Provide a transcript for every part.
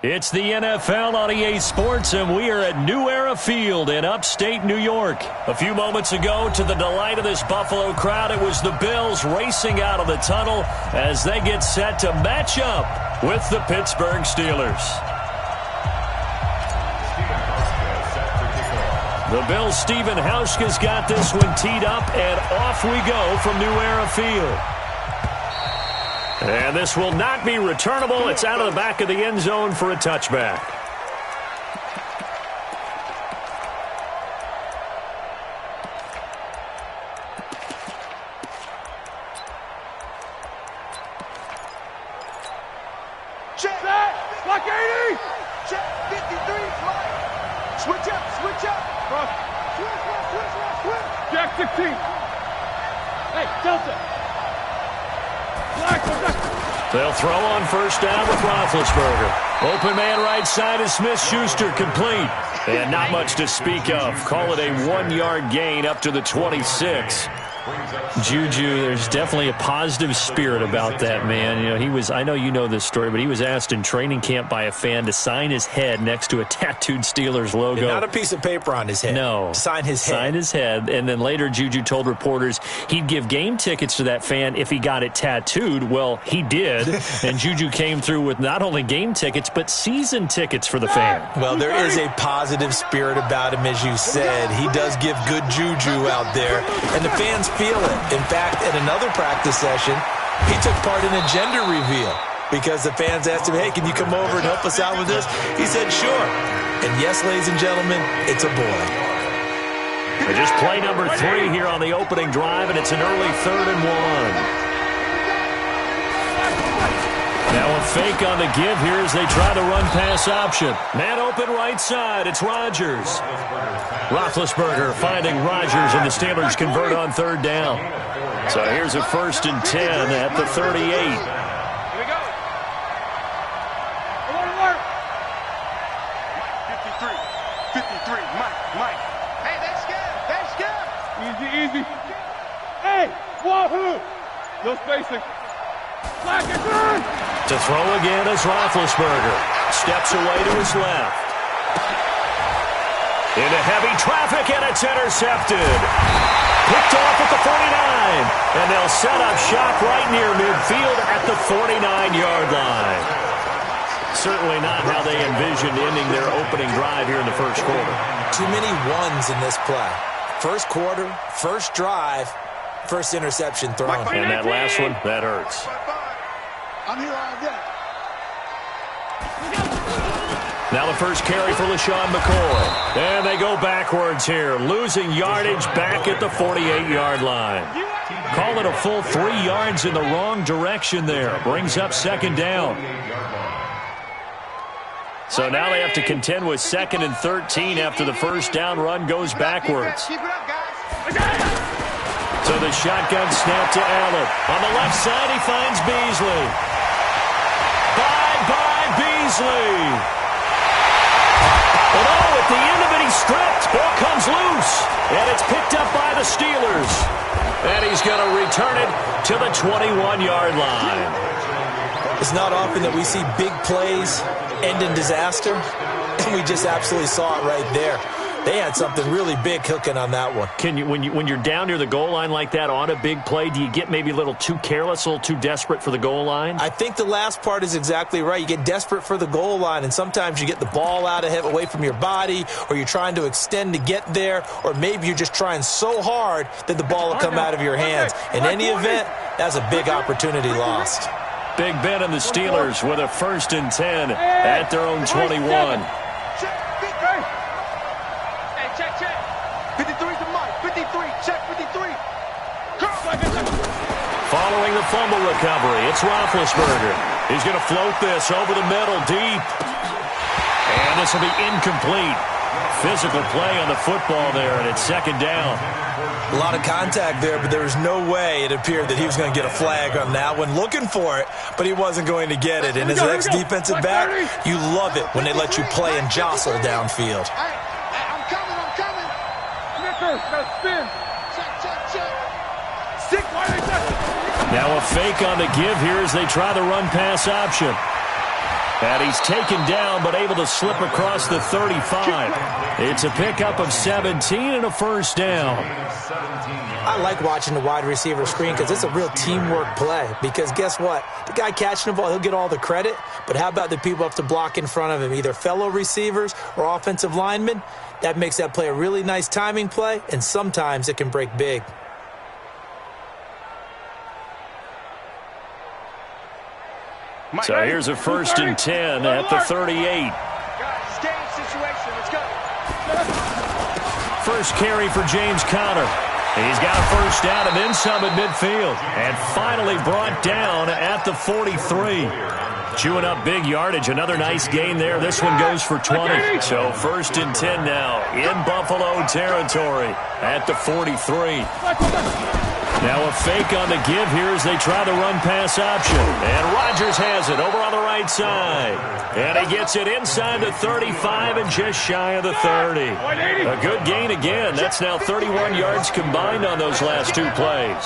It's the NFL on EA Sports, and we are at New Era Field in upstate New York. A few moments ago, to the delight of this Buffalo crowd, it was the Bills racing out of the tunnel as they get set to match up with the Pittsburgh Steelers. The Bills' Stephen Hauschka's got this one teed up, and off we go from New Era Field. And this will not be returnable. It's out of the back of the end zone for a touchback. Check. Block 80. Check. 53. Fly. Switch up. Cross. Switch. Jack 16. Hey, Delta. They'll throw on first down with Roethlisberger. Open man right side is Smith-Schuster, complete. And not much to speak of. Call it a 1-yard gain up to the 26. Juju, there's definitely a positive spirit about that, man. You know, he was, I know you know this story, but he was asked in training camp by a fan to sign his head next to a tattooed Steelers logo. And not a piece of paper on his head. No. Sign his head. Sign his head. And then later Juju told reporters he'd give game tickets to that fan if he got it tattooed. Well, he did. And Juju came through with not only game tickets, but season tickets for the fan. Well, there is a positive spirit about him, as you said. He does give good juju out there, and the fans feel it. In fact, at another practice session, he took part in a gender reveal because the fans asked him, hey, can you come over and help us out with this? He said, sure. And yes, ladies and gentlemen, it's a boy. They just play number 3 here on the opening drive, and it's an early 3rd and 1. Now a fake on the give here as they try the run-pass option. Man open right side. It's Rodgers. Roethlisberger finding Rodgers, and the Steelers convert on 3rd down. So here's a 1st and 10 at the 38. Here we go. Alert. 53. Mike. Hey, that's good. Easy. Hey, wahoo. No spacing. Black and good. To throw again is Roethlisberger. Steps away to his left. Into heavy traffic, and it's intercepted. Picked off at the 49. And they'll set up shop right near midfield at the 49-yard line. Certainly not how they envisioned ending their opening drive here in the first quarter. Too many ones in this play. First quarter, first drive, first interception thrown. And that last one, that hurts. I'm here all day. Now the first carry for LaShawn McCoy. And they go backwards here, losing yardage back at the 48-yard line. Call it a full 3 yards in the wrong direction there. Brings up 2nd down. So now they have to contend with 2nd and 13 after the first down run goes backwards. Keep it up, guys. So the shotgun snap to Allen. On the left side, he finds Beasley. Bye, Beasley. And at the end of it, he's stripped. Ball comes loose. And it's picked up by the Steelers. And he's going to return it to the 21-yard line. It's not often that we see big plays end in disaster. And we just absolutely saw it right there. They had something really big cooking on that one. Can you, when you're down near the goal line like that on a big play, do you get maybe a little too careless, a little too desperate for the goal line? I think the last part is exactly right. You get desperate for the goal line, and sometimes you get the ball out of it, away from your body, or you're trying to extend to get there, or maybe you're just trying so hard that the ball will come out of your hands. In any event, that's a big opportunity lost. Big Ben and the Steelers with a 1st and 10 at their own 21. Following the fumble recovery, it's Roethlisberger. He's going to float this over the middle, deep. And this will be incomplete. Physical play on the football there, and it's 2nd down. A lot of contact there, but there was no way it appeared that he was going to get a flag on that one. Looking for it, but he wasn't going to get it. And as an ex-defensive back, you love it when they let you play and jostle downfield. I'm coming. Snickers, now spin. Check. Sick, why they touch it? Now a fake on the give here as they try the run-pass option. And he's taken down but able to slip across the 35. It's a pickup of 17 and a first down. I like watching the wide receiver screen because it's a real teamwork play. Because guess what? The guy catching the ball, he'll get all the credit. But how about the people up to block in front of him, either fellow receivers or offensive linemen? That makes that play a really nice timing play, and sometimes it can break big. So here's a 1st and 10 at the 38. First carry for James Conner. He's got a first down and then some at midfield. And finally brought down at the 43. Chewing up big yardage. Another nice gain there. This one goes for 20. So 1st and 10 now in Buffalo territory at the 43. Now a fake on the give here as they try the run-pass option. And Rodgers has it over on the right side. And he gets it inside the 35 and just shy of the 30. A good gain again. That's now 31 yards combined on those last 2 plays.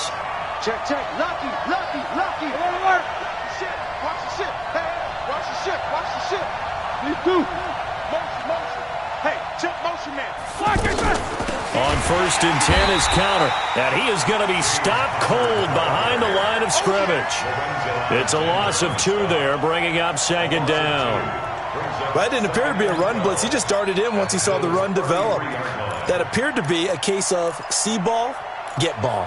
Check. Lucky. Watch the shit. Hey, watch the shit. These two. Motion. Hey, check motion, man. On 1st and 10 is Conner. And he is going to be stopped cold behind the line of scrimmage. It's a loss of 2 there, bringing up 2nd down. That didn't appear to be a run blitz. He just started in once he saw the run develop. That appeared to be a case of see ball, get ball.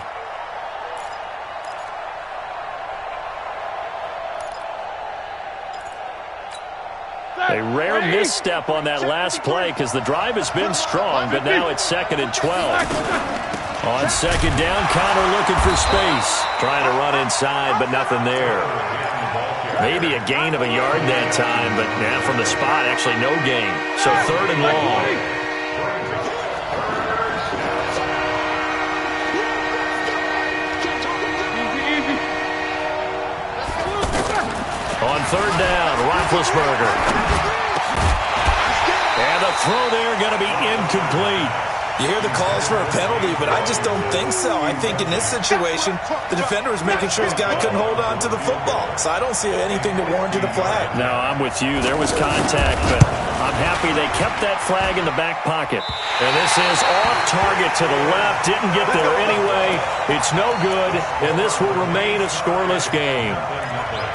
A rare misstep on that last play because the drive has been strong, but now it's 2nd and 12. On 2nd down, Conner looking for space. Trying to run inside, but nothing there. Maybe a gain of a yard that time, but now from the spot, actually no gain. So 3rd and long. On 3rd down, Roethlisberger. And the throw there going to be incomplete. You hear the calls for a penalty, but I just don't think so. I think in this situation, the defender was making sure his guy couldn't hold on to the football. So I don't see anything to warrant the flag. No, I'm with you. There was contact, but I'm happy they kept that flag in the back pocket. And this is off target to the left. Didn't get there anyway. It's no good, and this will remain a scoreless game.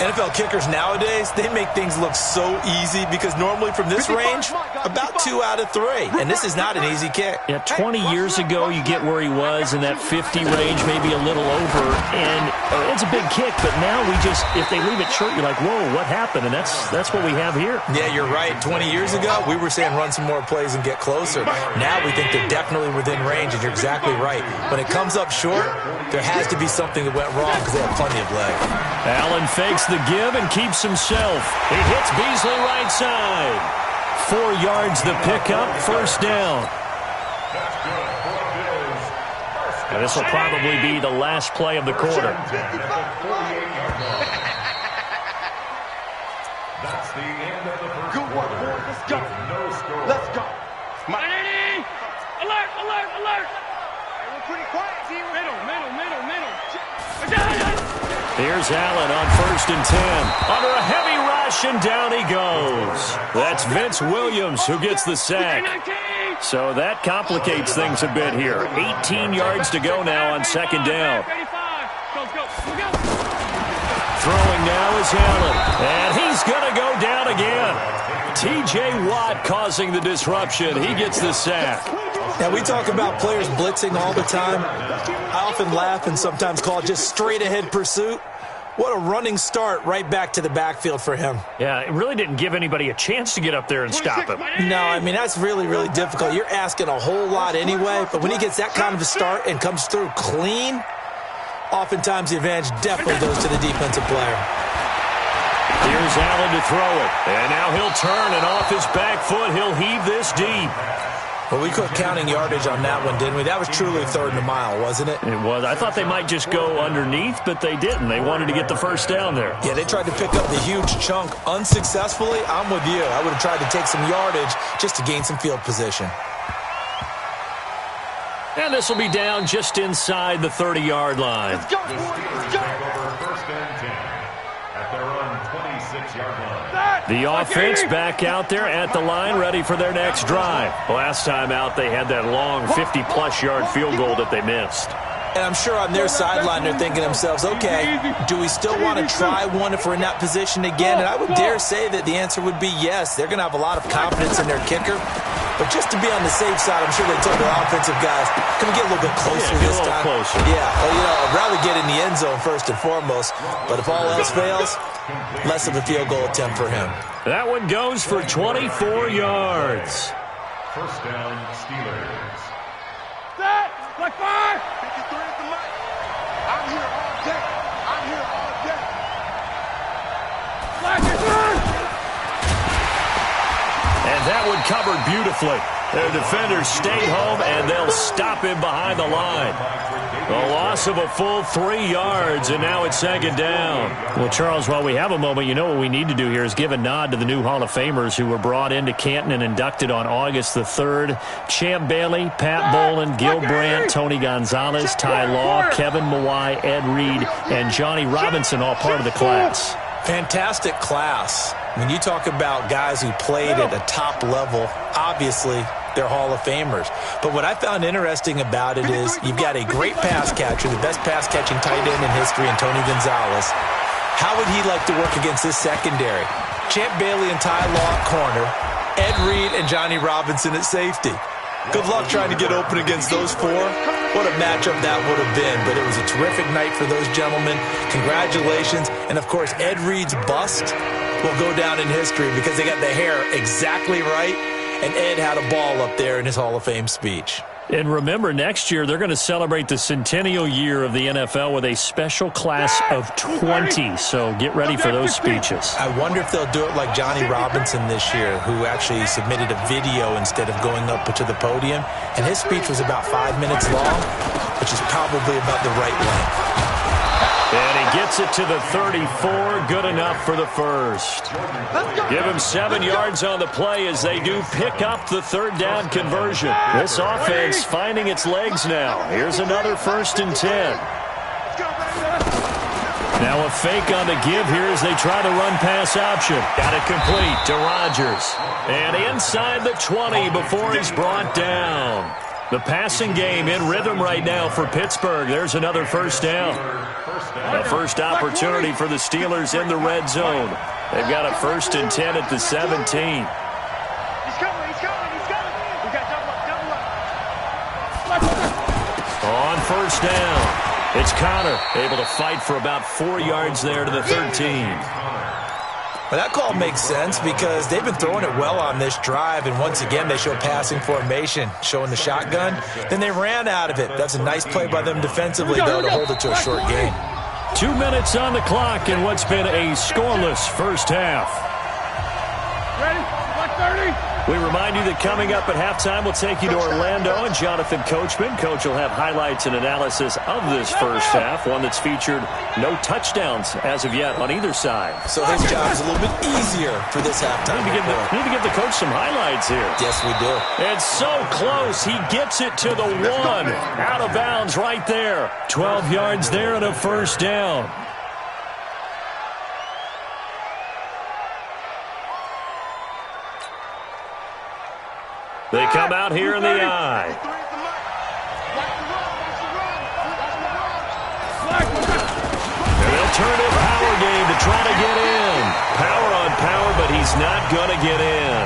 NFL kickers nowadays, they make things look so easy because normally from this range, about 2 out of 3. And this is not an easy kick. Yeah, 20 years ago, you get where he was in that 50 range, maybe a little over. And it's a big kick, but now we just, if they leave it short, you're like, whoa, what happened? And that's what we have here. Yeah, you're right. 20 years ago, we were saying run some more plays and get closer. Now we think they're definitely within range, and you're exactly right. When it comes up short, there has to be something that went wrong because they have plenty of leg. Allen fakes the give and keeps himself. He hits Beasley right side. 4 yards the pickup, 1st down. And this will probably be the last play of the quarter. That's the end of the first. Good work, boys. Let's go. Let's go. Miami! Alert! Hey, we're pretty quiet, D. Middle. Here's Allen on 1st and 10. Under a heavy rush, and down he goes. That's Vince Williams who gets the sack. So that complicates things a bit here. 18 yards to go now on 2nd down. Throwing now is Allen. And he's going to go down again. T.J. Watt causing the disruption. He gets the sack. Now, we talk about players blitzing all the time. I often laugh and sometimes call it just straight-ahead pursuit. What a running start right back to the backfield for him. Yeah, it really didn't give anybody a chance to get up there and stop him. No, I mean, that's really, really difficult. You're asking a whole lot anyway, but when he gets that kind of a start and comes through clean, oftentimes the advantage definitely goes to the defensive player. Here's Allen to throw it. And now he'll turn, and off his back foot, he'll heave this deep. Well, we quit counting yardage on that one, didn't we? That was truly 3rd and a mile, wasn't it? It was. I thought they might just go underneath, but they didn't. They wanted to get the 1st down there. Yeah, they tried to pick up the huge chunk unsuccessfully. I'm with you. I would have tried to take some yardage just to gain some field position. And this will be down just inside the 30-yard line. Let's go, boys. Let's go. their own 26-yard line. The offense back out there at the line, ready for their next drive. Last time out, they had that long 50-plus yard field goal that they missed. And I'm sure on their sideline they're thinking to themselves, okay, do we still want to try one if we're in that position again? And I would dare say that the answer would be yes. They're going to have a lot of confidence in their kicker. But just to be on the safe side, I'm sure they told their offensive guys, can we get a little bit closer this time? Closer. Yeah, well, I'd rather get in the end zone first and foremost. But if all else fails, less of a field goal attempt for him. That one goes for 24 yards. First down, Steelers. Set! Like 5! 53 at the line. I'm here all day. I'm here all day. Flag is on! And that one covered beautifully. Their defenders stayed home, and they'll stop him behind the line. A loss of a full 3 yards, and now it's second down. Well, Charles, while we have a moment, you know what we need to do here is give a nod to the new Hall of Famers who were brought into Canton and inducted on August the 3rd. Champ Bailey, Pat Bolin, Gil Brandt, Tony Gonzalez, Ty Law, Kevin Mawai, Ed Reed, and Johnny Robinson, all part of the class. Fantastic class. When you talk about guys who played at a top level, obviously they're Hall of Famers. But what I found interesting about it is you've got a great pass catcher, the best pass-catching tight end in history, and Tony Gonzalez. How would he like to work against this secondary? Champ Bailey and Ty Law at corner, Ed Reed and Johnny Robinson at safety. Good luck trying to get open against those four. What a matchup that would have been. But it was a terrific night for those gentlemen. Congratulations. And, of course, Ed Reed's bust will go down in history because they got the hair exactly right. And Ed had a ball up there in his Hall of Fame speech. And remember, next year they're going to celebrate the centennial year of the NFL with a special class of 20. So get ready for those speeches. I wonder if they'll do it like Johnny Robinson this year, who actually submitted a video instead of going up to the podium. And his speech was about 5 minutes long, which is probably about the right length. And he gets it to the 34, good enough for the first. Give him 7 yards on the play as they do pick up the third down conversion. This offense finding its legs now. Here's another 1st and 10. Now a fake on the give here as they try the run-pass option. Got it complete to Rodgers. And inside the 20 before he's brought down. The passing game in rhythm right now for Pittsburgh. There's another first down. A first opportunity for the Steelers in the red zone. They've got a 1st and 10 at the 17. He's coming, he's coming, he's coming. We got double up. On first down, it's Connor able to fight for about 4 yards there to the 13. Well, that call makes sense because they've been throwing it well on this drive, and once again they show passing formation, showing the shotgun. Then they ran out of it. That's a nice play by them defensively, though, to hold it to a short game. 2 minutes on the clock in what's been a scoreless first half. Ready? 130. We remind you that coming up at halftime, we'll take you to Orlando and Jonathan Coachman. Coach will have highlights and analysis of this first half, one that's featured no touchdowns as of yet on either side. So his job is a little bit easier for this halftime. Need to give the coach some highlights here. Yes, we do. It's so close. He gets it to the 1. Out of bounds right there. 12 yards there and a first down. They come out here in the eye. And they'll turn it power game to try to get in. Power on power, but he's not going to get in.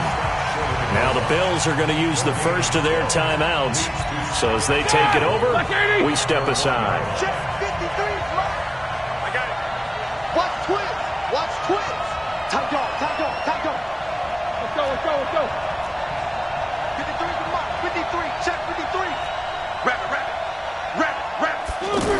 Now the Bills are going to use the first of their timeouts. So as they take it over, we step aside. I got it. Watch twins. Watch twins. Tight dog, tight dog, tight dog. Let's go, let's go, let's go. 53 to mark. 53, check 53. Wrap it, wrap it. Wrap it, wrap it.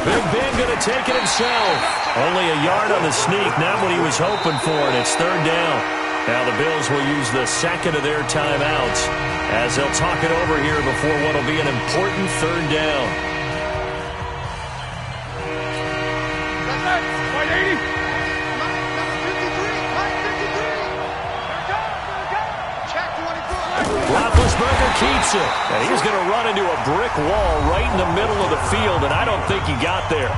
Big Ben going to take it himself. Only a yard on the sneak, not what he was hoping for, and it's third down. Now the Bills will use the second of their timeouts as they'll talk it over here before what will be an important third down. That's it. 180. Number 53. Check 24. Roethlisberger keeps it, and he's going to run into a brick wall right in the middle of the field, and I don't think he got there.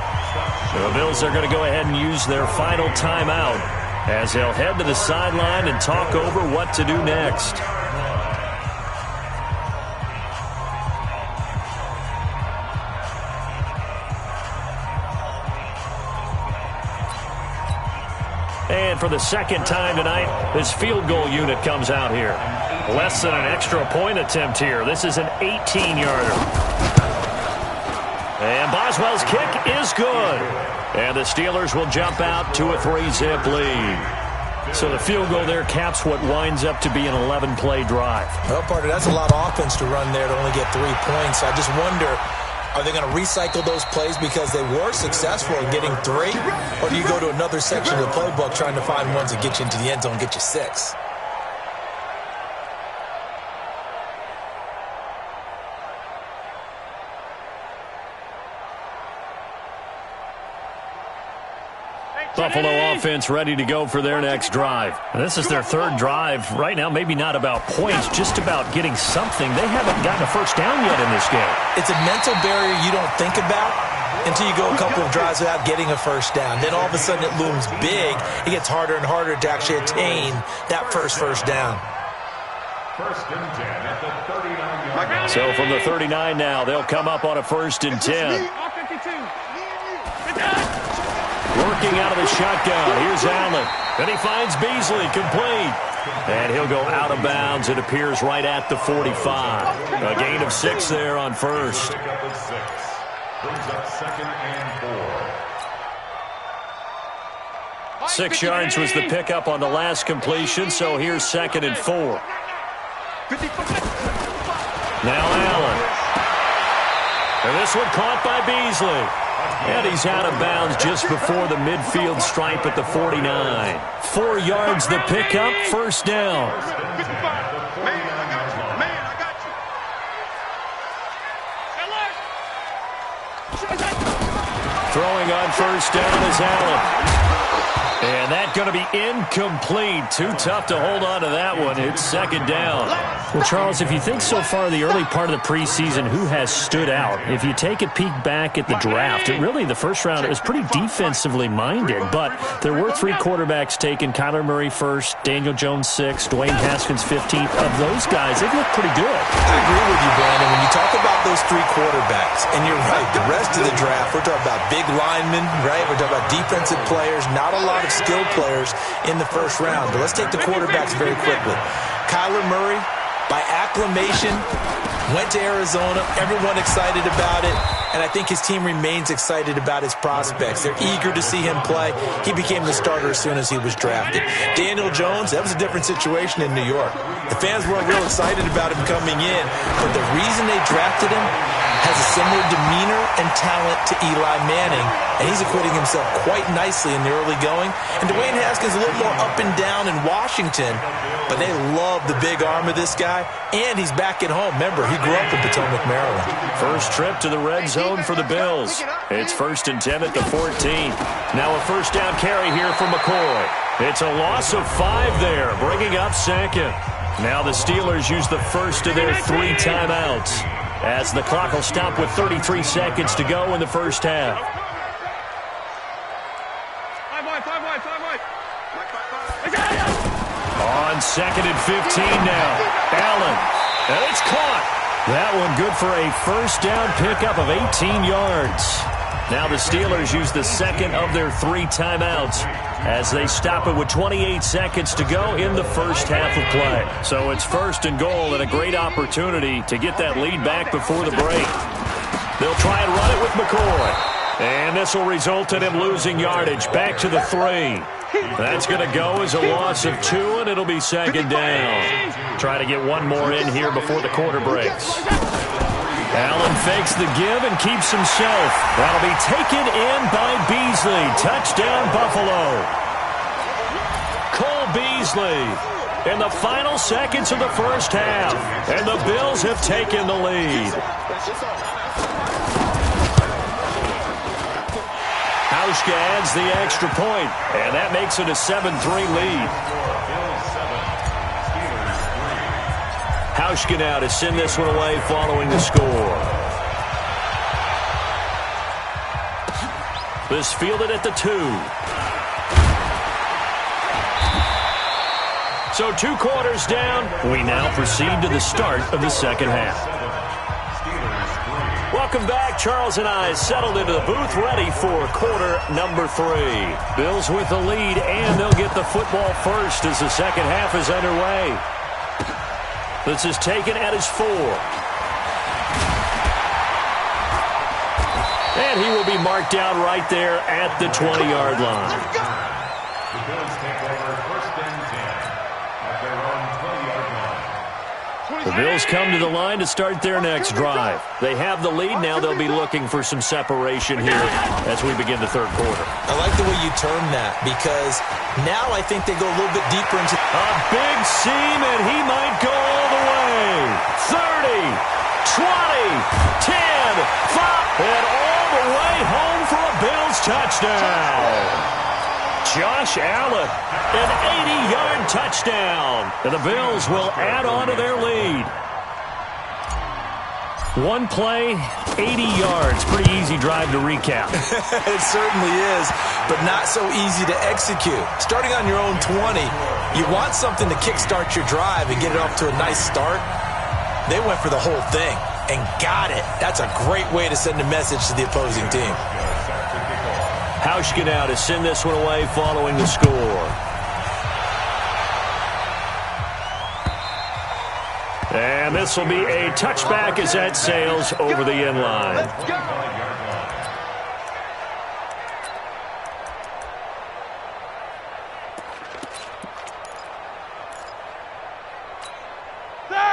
The Bills are going to go ahead and use their final timeout as they'll head to the sideline and talk over what to do next. And for the second time tonight, this field goal unit comes out here. Less than an extra point attempt here. This is an 18-yarder. And Boswell's kick is good. And the Steelers will jump out to a 3-zip lead. So the field goal there caps what winds up to be an 11-play drive. Well, partner, that's a lot of offense to run there to only get 3 points. I just wonder, are they going to recycle those plays because they were successful in getting 3? Or do you go to another section of the playbook trying to find ones that get you into the end zone and get you 6? Buffalo offense ready to go for their next drive. This is their 3rd drive. Right now, maybe not about points, just about getting something. They haven't gotten a first down yet in this game. It's a mental barrier you don't think about until you go a couple of drives without getting a first down. Then all of a sudden it looms big. It gets harder and harder to actually attain that first down. 1st and 10 at the 39-yard line. So from the 39 now, they'll come up on a 1st and 10. Working out of the shotgun. Here's Allen. And he finds Beasley complete. And he'll go out of bounds. It appears right at the 45. A gain of 6 there on 1st. Pickup of 6. Brings up 2nd and 4. 6 yards was the pickup on the last completion, so here's 2nd and 4. Now Allen. And this one caught by Beasley. And he's out of bounds just before the midfield stripe at the 49. 4 yards the pickup, 1st down. Throwing on 1st down is Allen. And that's going to be incomplete. Too tough to hold on to that one. It's 2nd down. Well, Charles, if you think so far the early part of the preseason, who has stood out? If you take a peek back at the draft, really the first round it was pretty defensively minded, but there were 3 quarterbacks taken. Kyler Murray 1st, Daniel Jones 6th, Dwayne Haskins 15th. Of those guys, they've looked pretty good. I agree with you, Brandon. When you talk about those 3 quarterbacks, and you're right, the rest of the draft, we're talking about big linemen, right? We're talking about defensive players, not a lot of skilled players in the 1st round. But let's take the quarterbacks very quickly. Kyler Murray, by acclamation, went to Arizona. Everyone excited about it. And I think his team remains excited about his prospects. They're eager to see him play. He became the starter as soon as he was drafted. Daniel Jones, that was a different situation in New York. The fans weren't real excited about him coming in. But the reason they drafted him has a similar demeanor and talent to Eli Manning, and he's acquitting himself quite nicely in the early going. And Dwayne Haskins a little more up and down in Washington, but they love the big arm of this guy, and he's back at home. Remember, he grew up in Potomac, Maryland. First trip to the red zone for the Bills. It's 1st and 10 at the 14. Now a 1st down carry here for McCoy. It's a loss of 5 there, bringing up 2nd. Now the Steelers use the first of their 3 timeouts, as the clock will stop with 33 seconds to go in the 1st half. On 2nd and 15 now. Allen. And it's caught. That one good for a 1st down pickup of 18 yards. Now the Steelers use the 2nd of their 3 timeouts as they stop it with 28 seconds to go in the 1st half of play. So it's 1st and goal and a great opportunity to get that lead back before the break. They'll try and run it with McCoy. And this will result in him losing yardage back to the 3. That's going to go as a loss of 2, and it'll be 2nd down. Try to get one more in here before the quarter breaks. Allen fakes the give and keeps himself. That'll be taken in by Beasley. Touchdown, Buffalo. Cole Beasley in the final seconds of the 1st half. And the Bills have taken the lead. Hauschka adds the extra point, and that makes it a 7-3 lead. Hauschka now to send this one away following the score. This fielded at the 2. So 2 quarters down. We now proceed to the start of the second half. Welcome back. Charles and I settled into the booth ready for quarter number 3. Bills with the lead, and they'll get the football first as the second half is underway. This is taken at his 4. And he will be marked down right there at the 20-yard line. The Bills take over first and 10 at their own 20-yard line. The Bills come to the line to start their next drive. They have the lead now. They'll be looking for some separation here as we begin the third quarter. I like the way you term that because now I think they go a little bit deeper into a big seam, and he might go all the way. 30, 20, 10, 5, and all the way home for a Bills touchdown. Josh Allen, an 80-yard touchdown. And the Bills will add on to their lead. One play, 80 yards. Pretty easy drive to recap. It certainly is, but not so easy to execute. Starting on your own 20, you want something to kickstart your drive and get it off to a nice start. They went for the whole thing and got it. That's a great way to send a message to the opposing team. Hauschka now to send this one away following the score. And this will be a touchback as that sails over the end line.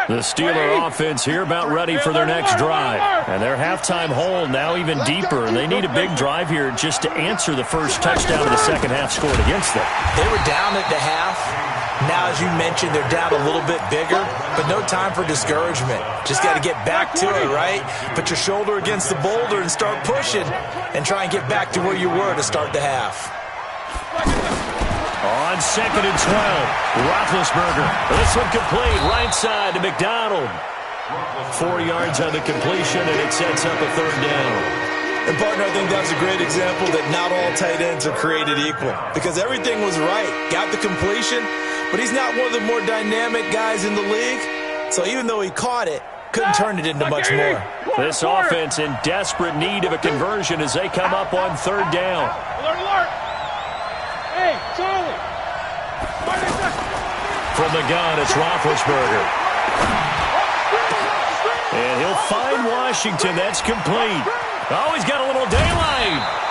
The Steeler offense here about ready for their next drive. And their halftime hole now even deeper. And they need a big drive here just to answer the first touchdown of the second half scored against them. They were down at the half. Now, as you mentioned, they're down a little bit bigger, but no time for discouragement. Just got to get back to it, right? Put your shoulder against the boulder and start pushing and try and get back to where you were to start the half. On 2nd and 12, Roethlisberger. This one complete, right side to McDonald. 4 yards on the completion, and it sets up a third down. And, partner, I think that's a great example that not all tight ends are created equal because everything was right. Got the completion, but he's not one of the more dynamic guys in the league. So even though he caught it, couldn't turn it into much more. This offense in desperate need of a conversion as they come up on third down. Alert! Hey, Charlie! From the gun, it's Roethlisberger. And he'll find Washington. That's complete. Oh, he's got a little daylight.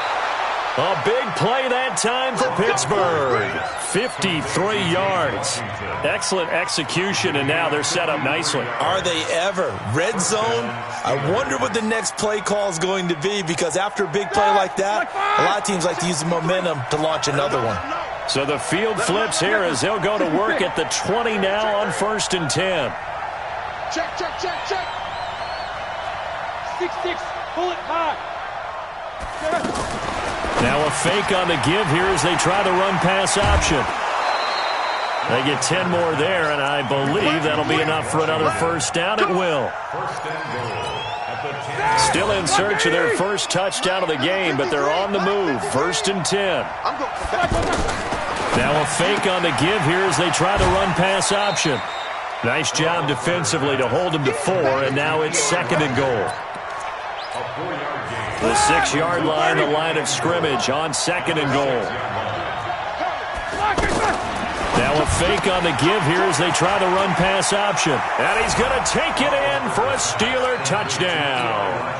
A big play that time for Pittsburgh. 53 yards. Excellent execution, and now they're set up nicely. Are they ever? Red zone? I wonder what the next play call is going to be because after a big play like that, a lot of teams like to use the momentum to launch another one. So the field flips here as they'll go to work at the 20 now on 1st and 10. Check. 6-6. Pull it high. Now a fake on the give here as they try the run-pass option. They get 10 more there, and I believe that'll be enough for another first down. It will. Still in search of their first touchdown of the game, but they're on the move. 1st and 10. Now a fake on the give here as they try the run-pass option. Nice job defensively to hold them to 4, and now it's 2nd and goal. The 6-yard line, the line of scrimmage on 2nd and goal. Now a fake on the give here as they try the run-pass option. And he's going to take it in for a Steeler touchdown.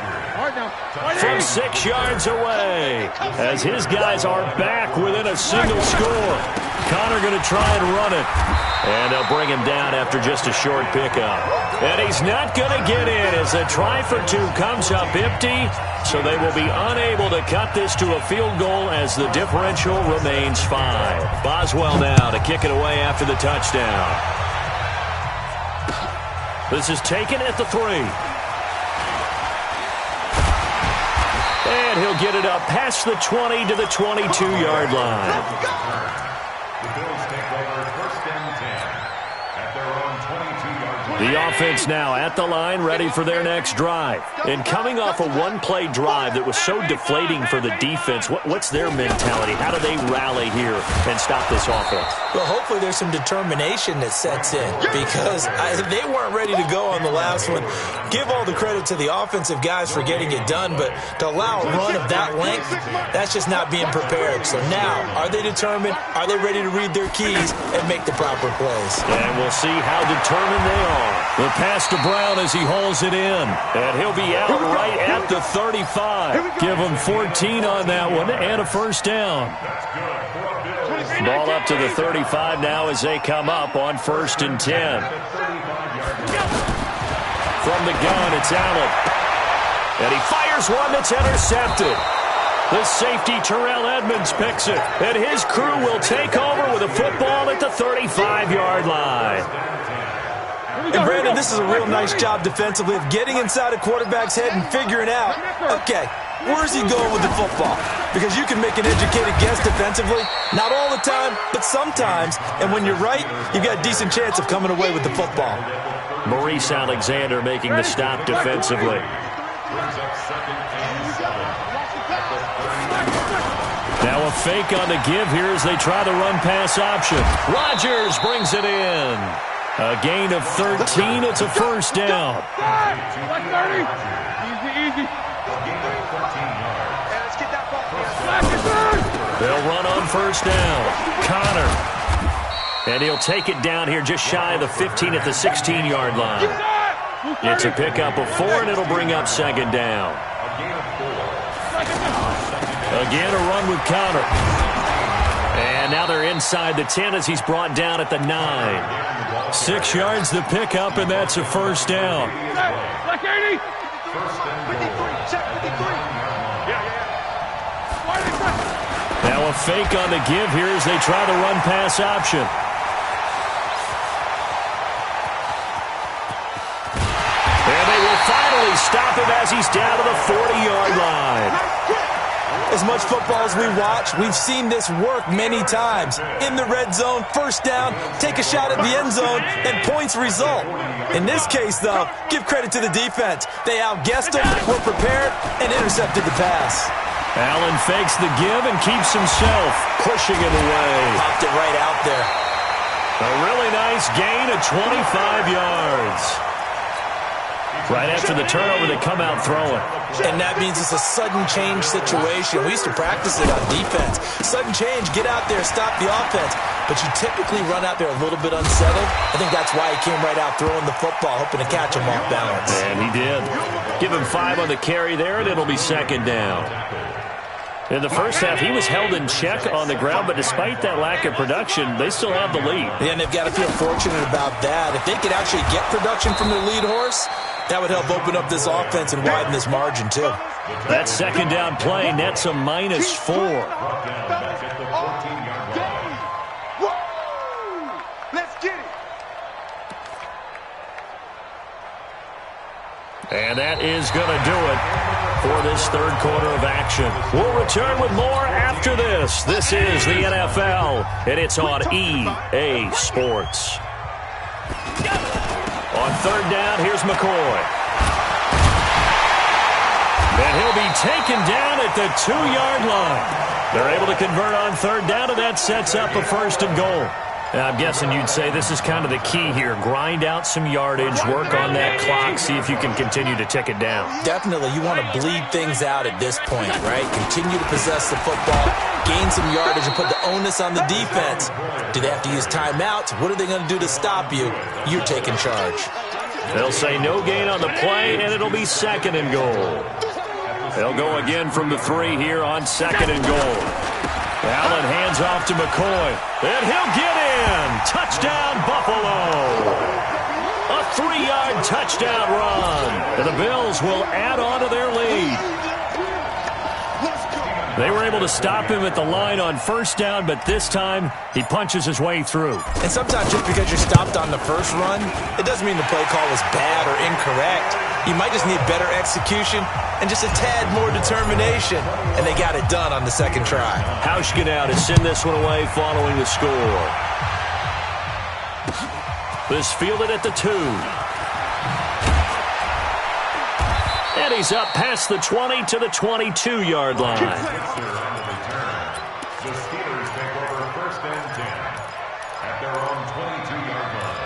From 6 yards away as his guys are back within a single score. Connor going to try and run it. And they'll bring him down after just a short pickup. And he's not going to get in as the try for 2 comes up empty. So they will be unable to cut this to a field goal as the differential remains 5. Boswell now to kick it away after the touchdown. This is taken at the 3. And he'll get it up past the 20 to the 22-yard line. The Bills take over 1st and 10 at their own 22-yard line. The offense now at the line, ready for their next drive. And coming off a one-play drive that was so deflating for the defense, what's their mentality? How do they rally here and stop this offense? Well, hopefully there's some determination that sets in because they weren't ready to go on the last one. Give all the credit to the offensive guys for getting it done, but to allow a run of that length, that's just not being prepared. So now, are they determined? Are they ready to read their keys and make the proper plays? And we'll see how determined they are. The pass to Brown as he hauls it in. And he'll be out right at the 35. Give him 14 on that one and a first down. Ball up to the 35 now as they come up on 1st and 10. From the gun, it's Allen. And he fires one that's intercepted. The safety, Terrell Edmonds, picks it. And his crew will take over with a football at the 35-yard line. And Brandon, this is a real nice job defensively of getting inside a quarterback's head and figuring out, okay, where's he going with the football? Because you can make an educated guess defensively, not all the time, but sometimes. And when you're right, you've got a decent chance of coming away with the football. Maurice Alexander making the stop defensively. Now a fake on the give here as they try the run-pass option. Rodgers brings it in. A gain of 13. It's a first down. They'll run on first down. Connor. And he'll take it down here just shy of the 15 at the 16-yard line. It's a pickup of 4, and it'll bring up second down. Again, a run with Connor. And now they're inside the 10 as he's brought down at the 9. 6 yards the pickup, and that's a first down. Now a fake on the give here as they try the run-pass option. And they will finally stop him as he's down to the 40-yard line. As much football as we watch, we've seen this work many times. In the red zone, first down, take a shot at the end zone, and points result. In this case, though, give credit to the defense. They outguessed him, were prepared, and intercepted the pass. Allen fakes the give and keeps himself pushing it away. Popped it right out there. A really nice gain of 25 yards. Right after the turnover, they come out throwing. And that means it's a sudden change situation. We used to practice it on defense. Sudden change, get out there, stop the offense. But you typically run out there a little bit unsettled. I think that's why he came right out throwing the football, hoping to catch him off balance. And he did. Give him 5 on the carry there, and it'll be second down. In the first half, he was held in check on the ground, but despite that lack of production, they still have the lead. Yeah, and they've got to feel fortunate about that. If they could actually get production from their lead horse, that would help open up this offense and widen this margin, too. That second down play nets a -4. Let's get it. And that is going to do it for this third quarter of action. We'll return with more after this. This is the NFL, and it's on EA Sports. On third down, here's McCoy. And he'll be taken down at the 2-yard line. They're able to convert on third down, and that sets up a first and goal. I'm guessing you'd say this is kind of the key here. Grind out some yardage, work on that clock, see if you can continue to tick it down. Definitely. You want to bleed things out at this point, right? Continue to possess the football, gain some yardage, and put the onus on the defense. Do they have to use timeouts? What are they going to do to stop you? You're taking charge. They'll say no gain on the play, and it'll be second and goal. They'll go again from the 3 here on second and goal. Allen hands off to McCoy, and he'll get in. Touchdown, Buffalo. A 3-yard touchdown run. And the Bills will add on to their lead. They were able to stop him at the line on first down, but this time he punches his way through. And sometimes just because you're stopped on the first run, it doesn't mean the play call was bad or incorrect. You might just need better execution and just a tad more determination, and they got it done on the second try. Hauschka now to send this one away following the score. This fielded at the 2. And he's up past the 20 to the 22-yard line. The Steelers take over first and 10 at their own 22-yard line.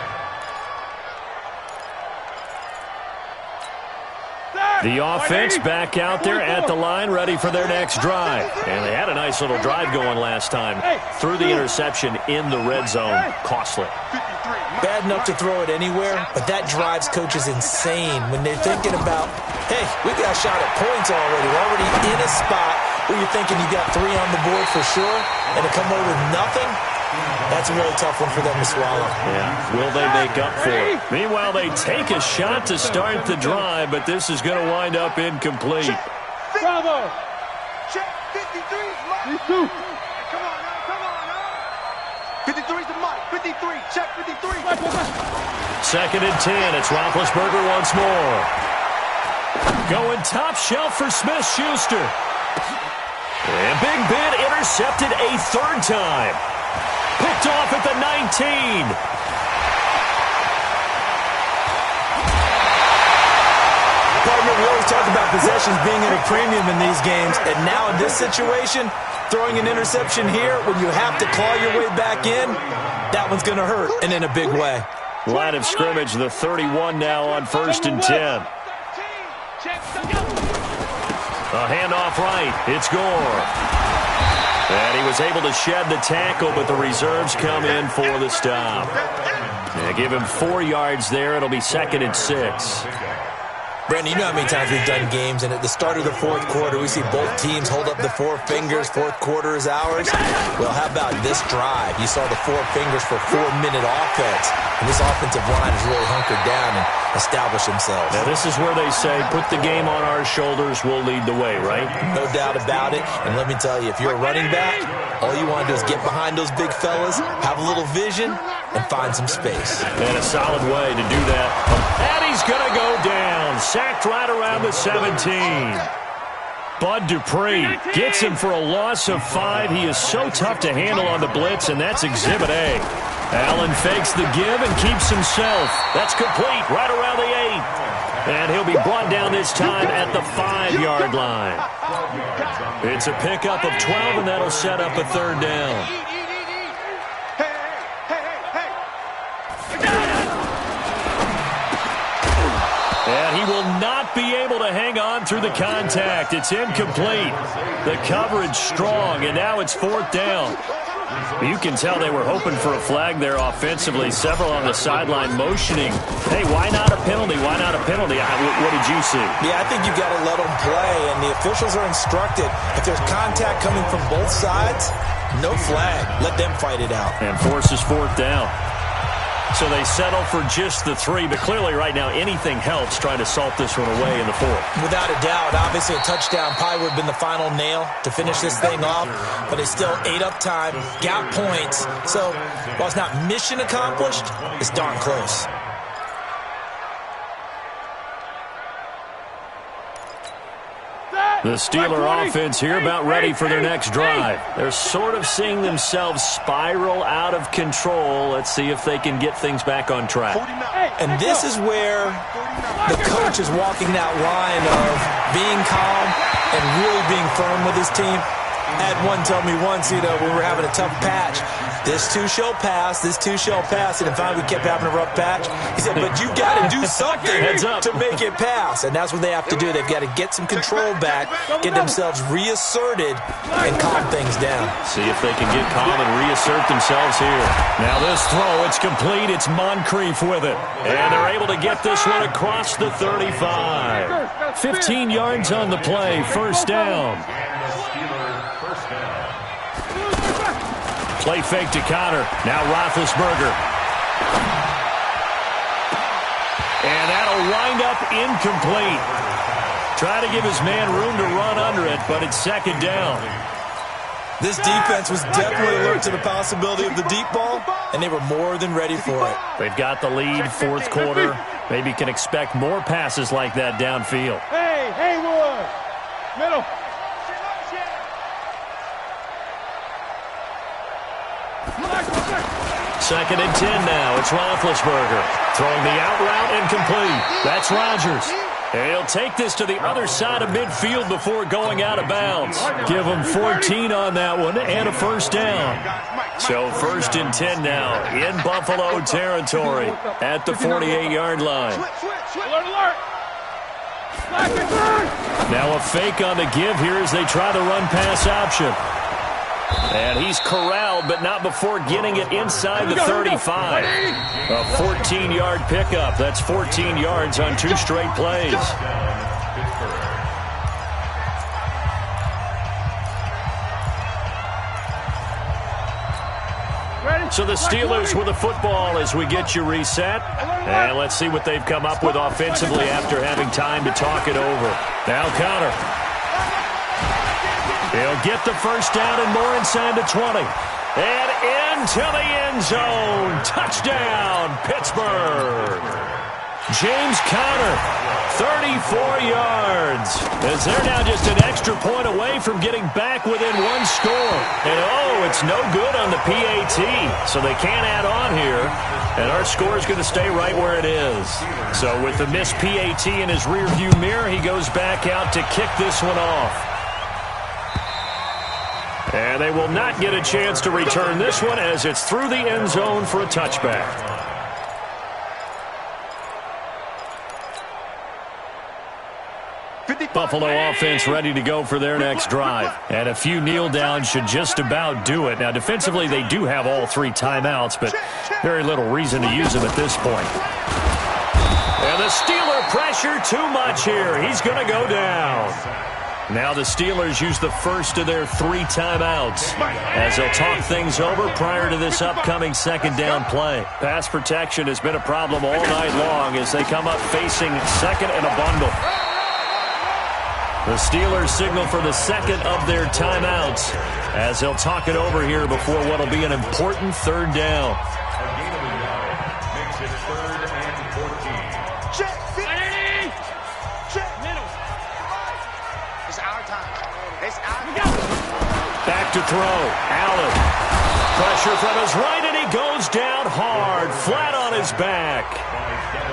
The offense back out there at the line, ready for their next drive. And they had a nice little drive going last time. Threw the interception in the red zone. Costly. Bad enough to throw it anywhere, but that drives coaches insane when they're thinking about, hey, we got a shot at points already. We're already in a spot where you're thinking you got 3 on the board for sure, and to come away with nothing, that's a really tough one for them to swallow. Yeah, will they make up for it? Meanwhile, they take a shot to start the drive, but this is going to wind up incomplete. Bravo! Check 53. These two. Come on now. 53's the mic. 53. Check 53. Second and 10. It's Roethlisberger once more. Going top shelf for Smith-Schuster. And Big Ben intercepted a third time. Picked off at the 19. Partner, we always talk about possessions being at a premium in these games, and now in this situation, throwing an interception here when you have to claw your way back in, that one's going to hurt, and in a big way. Line of scrimmage, the 31 now on first and 10. A handoff right. It's Gore. And he was able to shed the tackle, but the reserves come in for the stop. Yeah, give him 4 yards there. It'll be second and 6. Brandon, you know how many times we've done games, and at the start of the fourth quarter, we see both teams hold up the 4 fingers. Fourth quarter is ours. Well, how about this drive? You saw the 4 fingers for 4-minute offense, and this offensive line has really hunkered down and established themselves. Now, this is where they say, put the game on our shoulders, we'll lead the way, right? No doubt about it, and let me tell you, if you're a running back, all you want to do is get behind those big fellas, have a little vision, and find some space. And a solid way to do that. And he's going to go down. Sacked right around the 17. Bud Dupree gets him for a loss of 5. He is so tough to handle on the blitz, and that's Exhibit A. Allen fakes the give and keeps himself. That's complete right around the 8. And he'll be brought down this time at the 5-yard line. It's a pickup of 12, and that'll set up a third down. And he will not be able to hang on through the contact. It's incomplete. The coverage strong, and now it's fourth down. You can tell they were hoping for a flag there offensively. Several on the sideline motioning. Hey, why not a penalty? Why not a penalty? What did you see? Yeah, I think you got to let them play, and the officials are instructed. If there's contact coming from both sides, no flag. Let them fight it out. And forces fourth down. So they settle for just the 3, but clearly right now anything helps trying to salt this one away in the 4th. Without a doubt, obviously a touchdown probably would have been the final nail to finish this thing off, but they still ate up time, got points. So while it's not mission accomplished, it's darn close. The Steeler offense here about ready for their next drive. They're sort of seeing themselves spiral out of control. Let's see if they can get things back on track. And this is where the coach is walking that line of being calm and really being firm with his team. I had one tell me once, when we were having a tough patch, this too shall pass, this too shall pass, and finally we kept having a rough patch. He said, but you got to do something to make it pass, and that's what they have to do. They've got to get some control back, get themselves reasserted, and calm things down. See if they can get calm and reassert themselves here. Now this throw, it's complete. It's Moncrief with it, and they're able to get this one across the 35. 15 yards on the play, first down. Play fake to Connor. Now Roethlisberger. And that'll wind up incomplete. Try to give his man room to run under it, but it's second down. This defense was definitely alert to the possibility of the deep ball, and they were more than ready for it. They've got the lead, fourth quarter. Maybe can expect more passes like that downfield. Hey, Haywood. Middle. 2nd and 10 now. It's Roethlisberger. Throwing the out route and complete. That's Rodgers. He'll take this to the other side of midfield before going out of bounds. Give him 14 on that one and a first down. So 1st and 10 now in Buffalo territory at the 48-yard line. Now a fake on the give here as they try the run-pass option. And he's corralled, but not before getting it inside the 35. A 14-yard pickup. That's 14 yards on 2 straight plays. So the Steelers with the football as we get you reset. And let's see what they've come up with offensively after having time to talk it over. Now Connor. He'll get the first down and more inside the 20. And into the end zone. Touchdown, Pittsburgh. James Conner, 34 yards. As they're now just an extra point away from getting back within 1 score. And, oh, it's no good on the PAT. So they can't add on here. And our score is going to stay right where it is. So with the missed PAT in his rearview mirror, he goes back out to kick this one off. And they will not get a chance to return this one as it's through the end zone for a touchback. Buffalo offense ready to go for their next drive. And a few kneel downs should just about do it. Now, defensively, they do have all 3 timeouts, but very little reason to use them at this point. And the Steeler pressure too much here. He's going to go down. Now the Steelers use the first of their 3 timeouts as they'll talk things over prior to this upcoming 2nd down play. Pass protection has been a problem all night long as they come up facing 2nd and a bundle. The Steelers signal for the 2nd of their timeouts as they'll talk it over here before what will be an important 3rd down. Makes it 3rd and 14. Check. Middle. It's our time. Back to throw. Allen. Pressure from his right, and he goes down hard, flat on his back.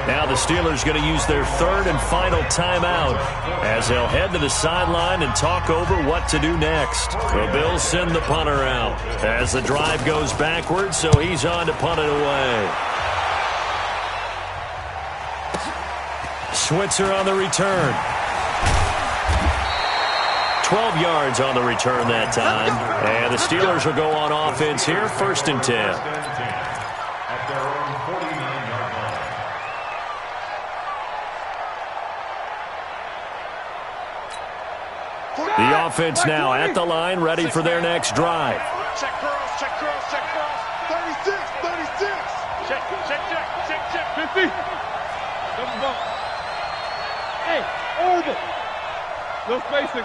Now the Steelers going to use their 3rd and final timeout as they'll head to the sideline and talk over what to do next. The Bills send the punter out as the drive goes backwards, so he's on to punt it away. Switzer on the return. 12 yards on the return that time. And the Steelers will go on offense here, 1st and 10. At their own 49-yard line. The offense now at the line, ready for their next drive. Check curls. 36. Check. 50. Double bump. Hey, over. No spacing.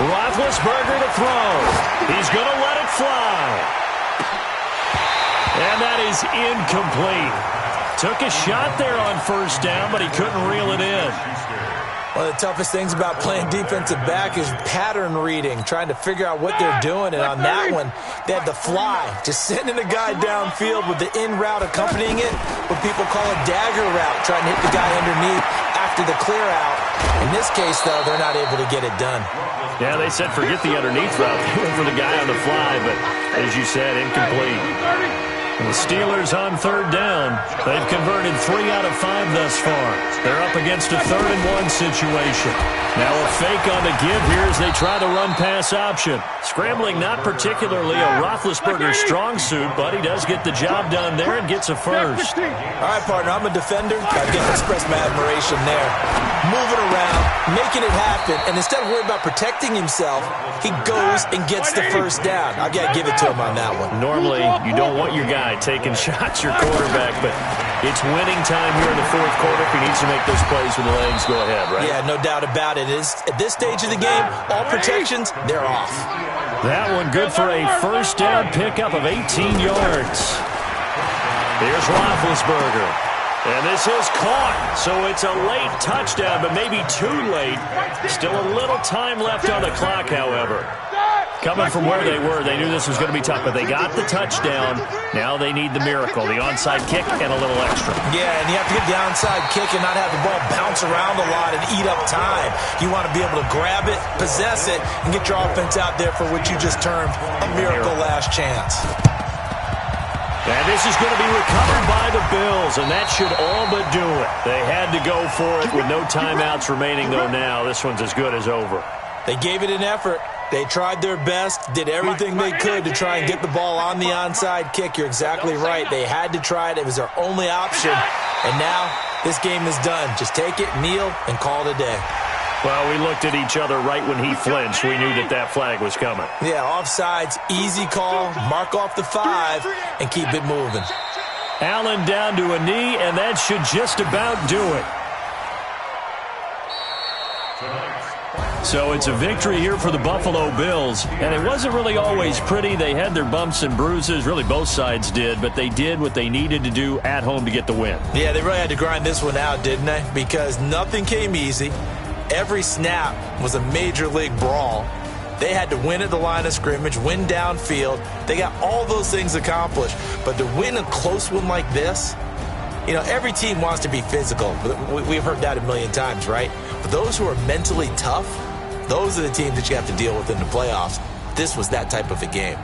Roethlisberger to throw. He's going to let it fly. And that is incomplete. Took a shot there on 1st down, but he couldn't reel it in. One of the toughest things about playing defensive back is pattern reading, trying to figure out what they're doing. And on that one, they had the fly, just sending a guy downfield with the in route accompanying it, what people call a dagger route, trying to hit the guy underneath after the clear out. In this case, though, they're not able to get it done. Yeah, they said forget the underneath route. They went for the guy on the fly, but as you said, incomplete. And the Steelers on 3rd down. They've converted 3 out of 5 thus far. They're up against a 3rd and 1 situation. Now a fake on the give here as they try the run-pass option. Scrambling not particularly a Roethlisberger strong suit, but he does get the job done there and gets a first. All right, partner, I'm a defender. I get to express my admiration there. Moving around, making it happen, and instead of worrying about protecting himself, he goes and gets the first down. I got to give it to him on that one. Normally, you don't want your guy taking shots, your quarterback, but it's winning time here in the 4th quarter. If he needs to make those plays with the legs, go ahead, right? Yeah, no doubt about it. At this stage of the game, all protections, they're off. That one good for a 1st down pickup of 18 yards. Here's Roethlisberger. And this is caught, so it's a late touchdown, but maybe too late. Still a little time left on the clock, however. Coming from where they were, they knew this was going to be tough, but they got the touchdown. Now they need the miracle, the onside kick and a little extra. Yeah, and you have to get the onside kick and not have the ball bounce around a lot and eat up time. You want to be able to grab it, possess it, and get your offense out there for what you just termed a miracle last chance. And this is going to be recovered by the Bills, and that should all but do it. They had to go for it with no timeouts remaining, though now. This one's as good as over. They gave it an effort. They tried their best, did everything they could to try and get the ball on the onside kick. You're exactly right. They had to try it. It was their only option. And now this game is done. Just take it, kneel, and call it a day. Well, we looked at each other right when he flinched. We knew that flag was coming. Yeah, offsides, easy call, mark off the 5, and keep it moving. Allen down to a knee, and that should just about do it. So it's a victory here for the Buffalo Bills, and it wasn't really always pretty. They had their bumps and bruises, really both sides did, but they did what they needed to do at home to get the win. Yeah, they really had to grind this one out, didn't they? Because nothing came easy. Every snap was a major league brawl. They had to win at the line of scrimmage, win downfield. They got all those things accomplished, but to win a close one like this, you know, every team wants to be physical. We've heard that a million times, right? But those who are mentally tough, those are the teams that you have to deal with in the playoffs. This was that type of a game.